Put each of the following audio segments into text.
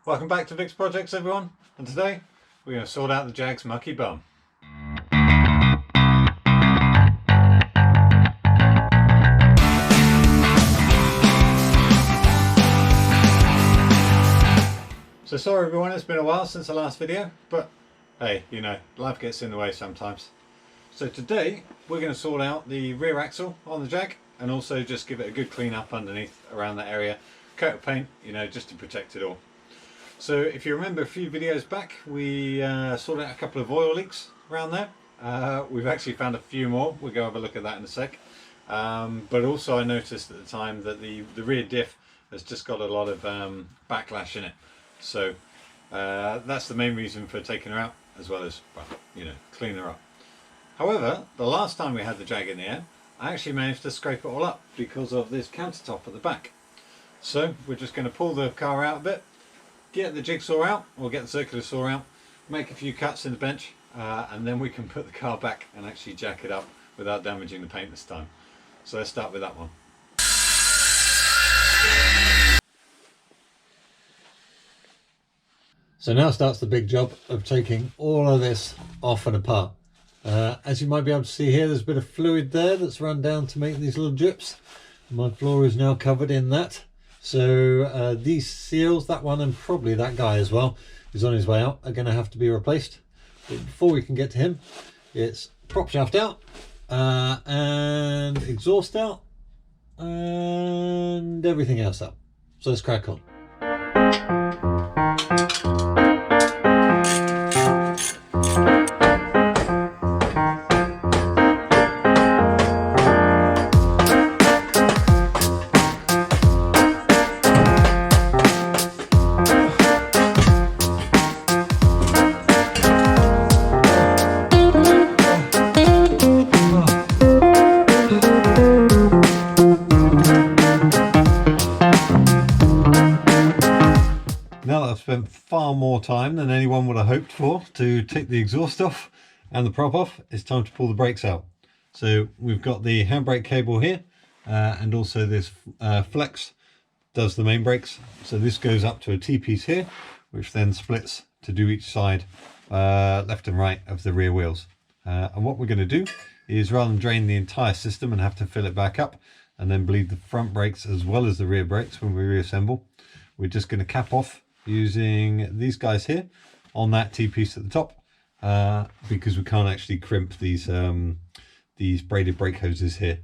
Welcome back to Vic's Projects, everyone, and today we're going to sort out the Jag's mucky bum. So sorry everyone, it's been a while since the last video, but hey, you know, life gets in the way sometimes. So today we're going to sort out the rear axle on the Jag and also just give it a good clean up underneath around that area, coat of paint, you know, just to protect it all. So if you remember a few videos back, we sorted out a couple of oil leaks around there. We've actually found a few more. We'll go have a look at that in a sec. But also I noticed at the time that the rear diff has just got a lot of backlash in it. So that's the main reason for taking her out, as well as, well, you know, clean her up. However, the last time we had the Jag in the air, I actually managed to scrape it all up because of this countertop at the back. So we're just going to pull the car out a bit, get the jigsaw out, or get the circular saw out, make a few cuts in the bench, and then we can put the car back and actually jack it up without damaging the paint this time. So let's start with that one. So now starts the big job of taking all of this off and apart. As you might be able to see here, there's a bit of fluid there that's run down to make these little drips. My floor is now covered in that. So these seals, that one and probably that guy as well, is on his way out, are going to have to be replaced. But before we can get to him, it's prop shaft out and exhaust out and everything else out. So let's crack on. Spent far more time than anyone would have hoped for to take the exhaust off and the prop off. It's time to pull the brakes out. So we've got the handbrake cable here and also this flex does the main brakes. So this goes up to a T-piece here, which then splits to do each side left and right of the rear wheels. And what we're going to do is, rather than drain the entire system and have to fill it back up and then bleed the front brakes as well as the rear brakes when we reassemble, we're just going to cap off using these guys here on that T-piece at the top, because we can't actually crimp these braided brake hoses here.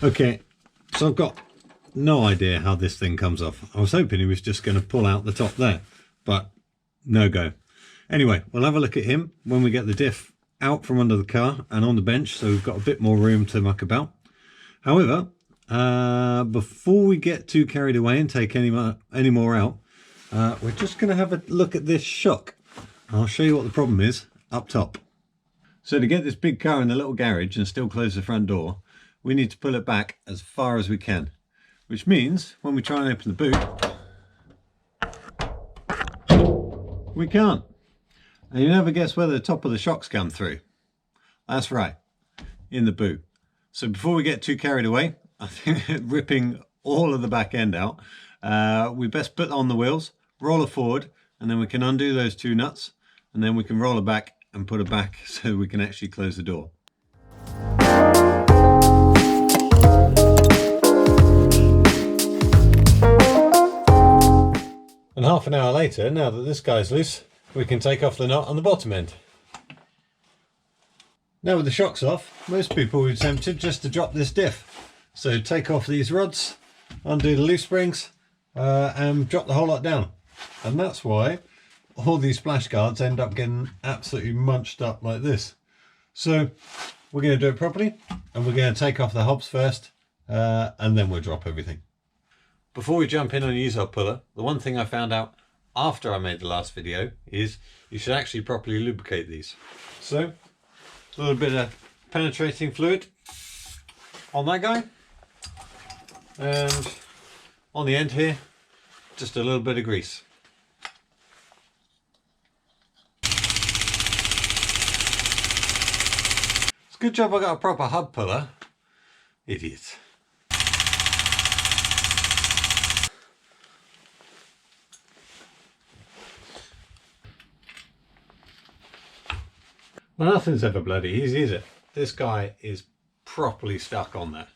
Okay, so I've got no idea how this thing comes off. I was hoping he was just going to pull out the top there, but no go. Anyway, we'll have a look at him when we get the diff out from under the car and on the bench, so we've got a bit more room to muck about. However, before we get too carried away and take any more out, we're just going to have a look at this shock. I'll show you what the problem is up top. So to get this big car in the little garage and still close the front door, we need to pull it back as far as we can, which means when we try and open the boot, we can't. And you never guess where the top of the shocks come through. That's right, in the boot. So before we get too carried away, I think ripping all of the back end out, we best put on the wheels, roll it forward, and then we can undo those two nuts, and then we can roll it back and put it back so we can actually close the door. And half an hour later, now that this guy's loose, we can take off the nut on the bottom end. Now with the shocks off, most people would be tempted just to drop this diff. So take off these rods, undo the loose springs, and drop the whole lot down. And that's why all these splash guards end up getting absolutely munched up like this. So we're going to do it properly, and we're going to take off the hobs first, and then we'll drop everything. Before we jump in on use our puller, the one thing I found out after I made the last video is you should actually properly lubricate these. So a little bit of penetrating fluid on that guy, and on the end here just a little bit of grease. It's a good job I got a proper hub puller. Idiot. Well, nothing's ever bloody easy, is it? This guy is properly stuck on there.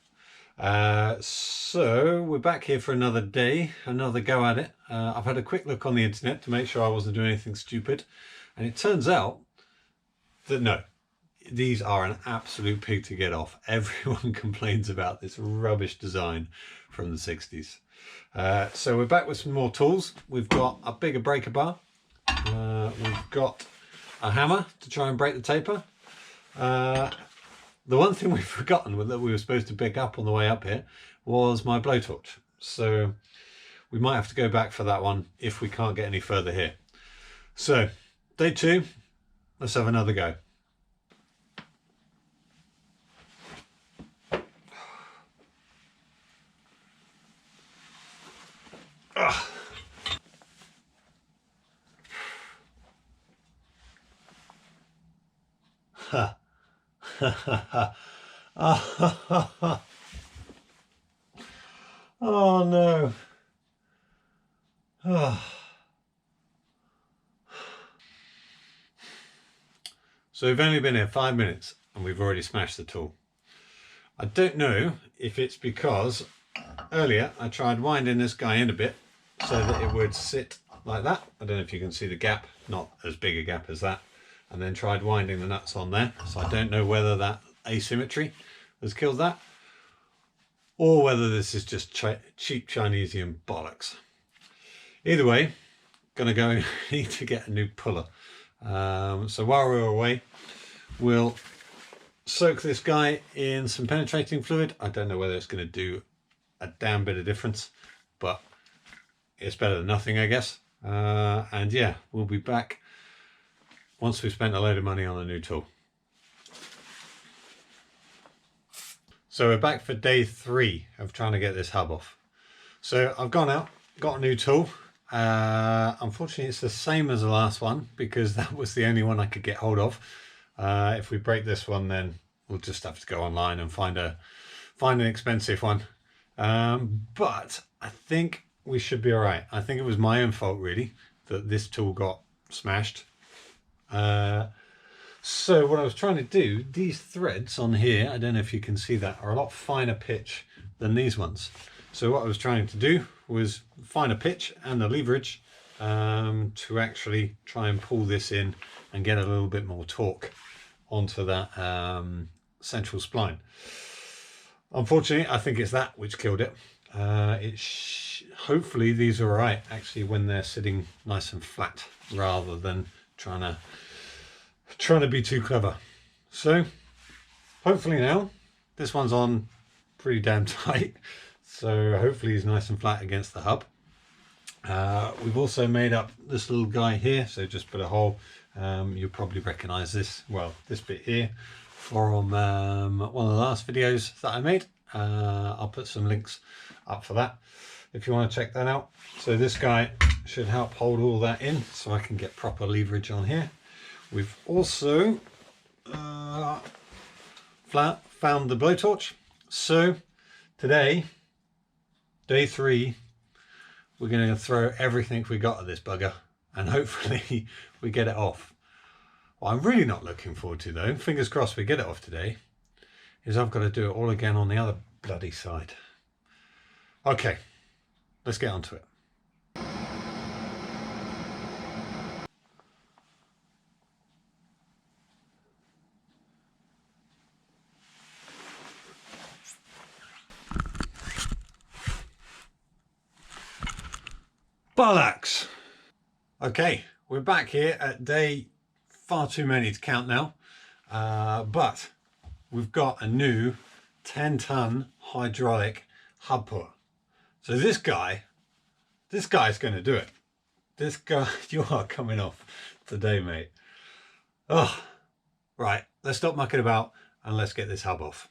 So we're back here for another day, another go at it. I've had a quick look on the internet to make sure I wasn't doing anything stupid, and it turns out that no, these are an absolute pig to get off. Everyone complains about this rubbish design from the 60s. So we're back with some more tools. We've got a bigger breaker bar. We've got a hammer to try and break the taper. The one thing we've forgotten that we were supposed to pick up on the way up here was my blowtorch. So we might have to go back for that one if we can't get any further here. So day 2, let's have another go. Ugh. Ha. Oh no. So we've only been here 5 minutes and we've already smashed the tool. I don't know if it's because earlier I tried winding this guy in a bit so that it would sit like that. I don't know if you can see the gap, not as big a gap as that. And then tried winding the nuts on there. So I don't know whether that asymmetry has killed that or whether this is just cheap Chinesian bollocks. Either way, gonna go need to get a new puller. So while we're away, we'll soak this guy in some penetrating fluid. I don't know whether it's going to do a damn bit of difference, but it's better than nothing, I guess. And yeah, we'll be back once we've spent a load of money on a new tool. So we're back for day 3 of trying to get this hub off. So I've gone out, got a new tool. Unfortunately it's the same as the last one because that was the only one I could get hold of. If we break this one, then we'll just have to go online and find an expensive one. But I think we should be all right. I think it was my own fault really that this tool got smashed. So what I was trying to do, these threads on here, I don't know if you can see that, are a lot finer pitch than these ones. So what I was trying to do was finer pitch and the leverage to actually try and pull this in and get a little bit more torque onto that central spline. Unfortunately, I think it's that which killed it. Hopefully these are all right actually when they're sitting nice and flat rather than trying to be too clever. So hopefully now this one's on pretty damn tight, so hopefully he's nice and flat against the hub. We've also made up this little guy here, so just put a hole. You'll probably recognize this, well, this bit here from one of the last videos that I made. I'll put some links up for that if you want to check that out. So this guy should help hold all that in so I can get proper leverage on here. We've also found the blowtorch. So today, day 3, we're going to throw everything we got at this bugger and hopefully we get it off. What I'm really not looking forward to though, fingers crossed we get it off today, is I've got to do it all again on the other bloody side. Okay, let's get onto it. Bollocks! Okay, we're back here at day far too many to count now, but we've got a new 10-ton hydraulic hub put. So this guy's going to do it. This guy, you are coming off today, mate. Oh, right, let's stop mucking about and let's get this hub off.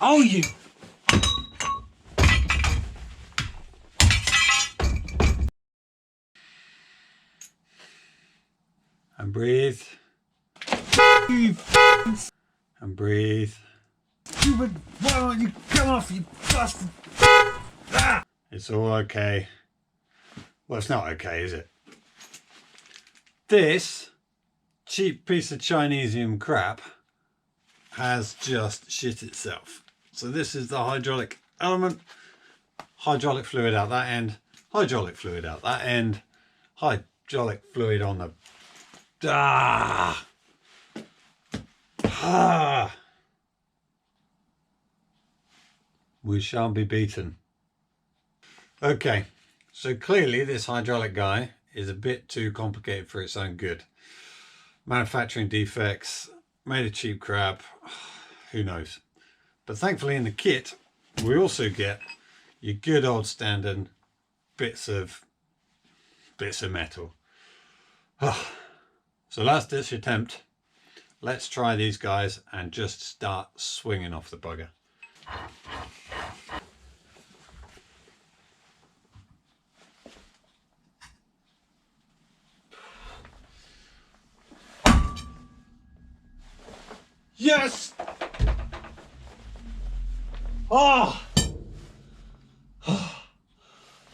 Oh, you... And breathe. And breathe. Why don't you come off, you bastard? Ah! It's all okay. Well, it's not okay, is it? This cheap piece of Chinesium crap has just shit itself. So this is the hydraulic element. Hydraulic fluid out that end. Hydraulic fluid out that end. Hydraulic fluid on the... Ah! Ah! We shan't be beaten. Okay, so clearly this hydraulic guy is a bit too complicated for its own good. Manufacturing defects, made of cheap crap, who knows. But thankfully in the kit we also get your good old standard bits of metal. So last ditch attempt, let's try these guys and just start swinging off the bugger. Yes! Oh!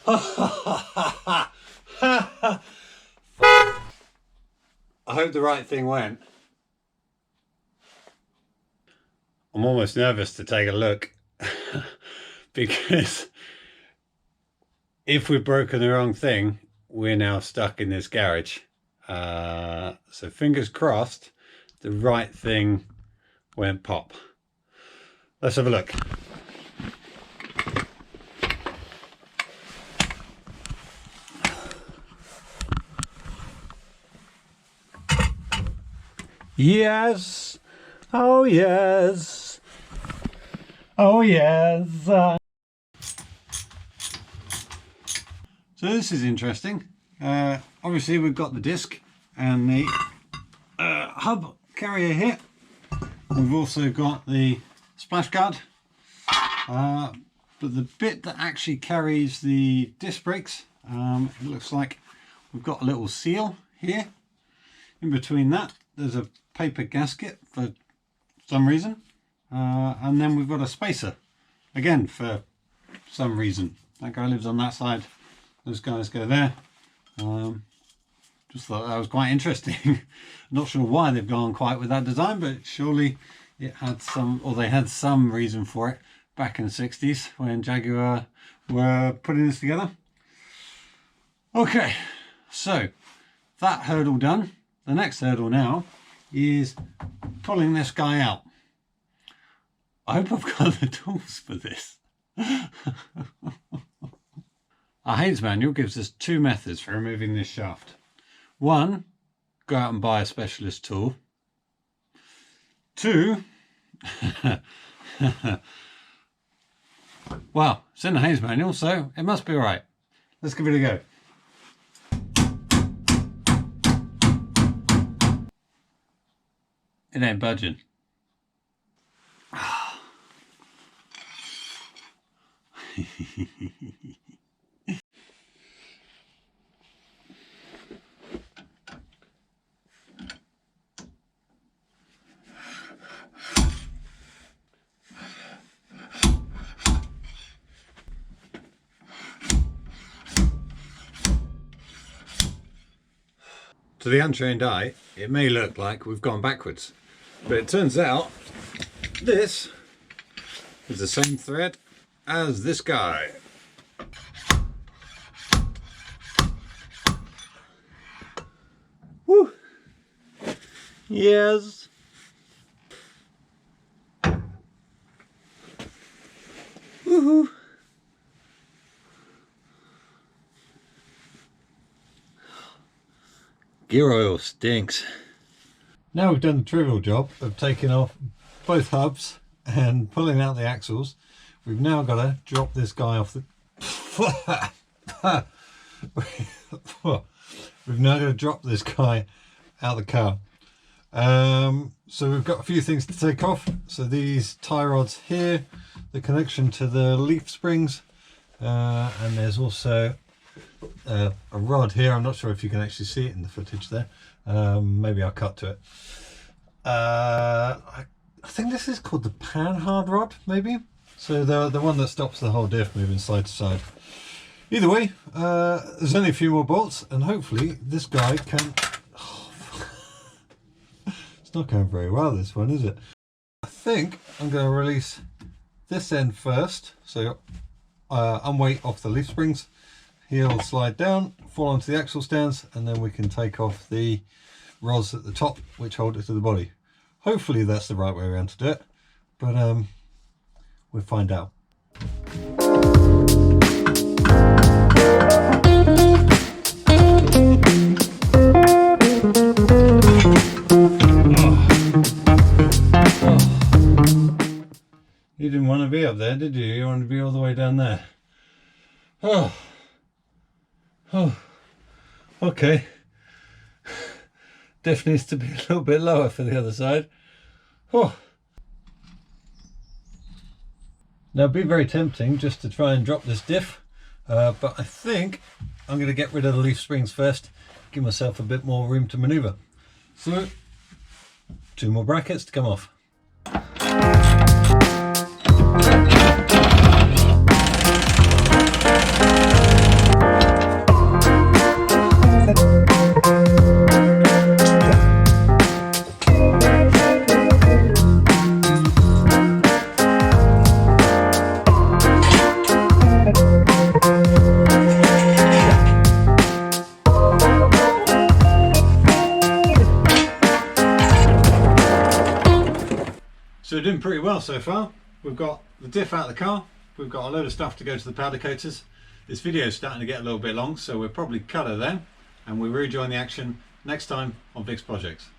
I hope the right thing went. I'm almost nervous to take a look because if we've broken the wrong thing, we're now stuck in this garage. So fingers crossed the right thing went pop. Let's have a look. Yes. Oh yes. Oh yes. So this is interesting. Obviously we've got the disc and the hub carrier here. We've also got the splash guard, but the bit that actually carries the disc brakes, it looks like we've got a little seal here. In between that there's a paper gasket for some reason, and then we've got a spacer again for some reason. That guy lives on that side, those guys go there. Just thought that was quite interesting. Not sure why they've gone quite with that design, but surely it had some, or they had some reason for it back in the 60s when Jaguar were putting this together. Okay, so that hurdle done. The next hurdle now is pulling this guy out. I hope I've got the tools for this. Our Haynes manual gives us two methods for removing this shaft. One, go out and buy a specialist tool. Two, well, it's in the Haynes manual, so it must be all right. Let's give it a go. It ain't budging. To the untrained eye, it may look like we've gone backwards, but it turns out this is the same thread as this guy. Woo! Yes. Woohoo! Gear oil stinks. Now we've done the trivial job of taking off both hubs and pulling out the axles, we've now got to drop this guy off the we've now got to drop this guy out of the car. So we've got a few things to take off. So these tie rods here, the connection to the leaf springs, and there's also a rod here. I'm not sure if you can actually see it in the footage there. Maybe I'll cut to it. I think this is called the panhard rod, maybe. So the one that stops the whole diff moving side to side. Either way, there's only a few more bolts, and hopefully this guy can... It's not going very well, this one, is it? I think I'm going to release this end first. So unweight off the leaf springs. He'll slide down, fall onto the axle stands, and then we can take off the rods at the top which hold it to the body. Hopefully that's the right way around to do it, but we'll find out. You didn't want to be up there, did you? You wanted to be all the way down there. Oh, okay. Diff needs to be a little bit lower for the other side. Oh. Now it'd be very tempting just to try and drop this diff, but I think I'm going to get rid of the leaf springs first, give myself a bit more room to manoeuvre. So 2 more brackets to come off. So we're doing pretty well so far. We've got the diff out of the car, we've got a load of stuff to go to the powder coaters. This video is starting to get a little bit long, so we'll probably cut it there, and we'll rejoin the action next time on Vic's Projects.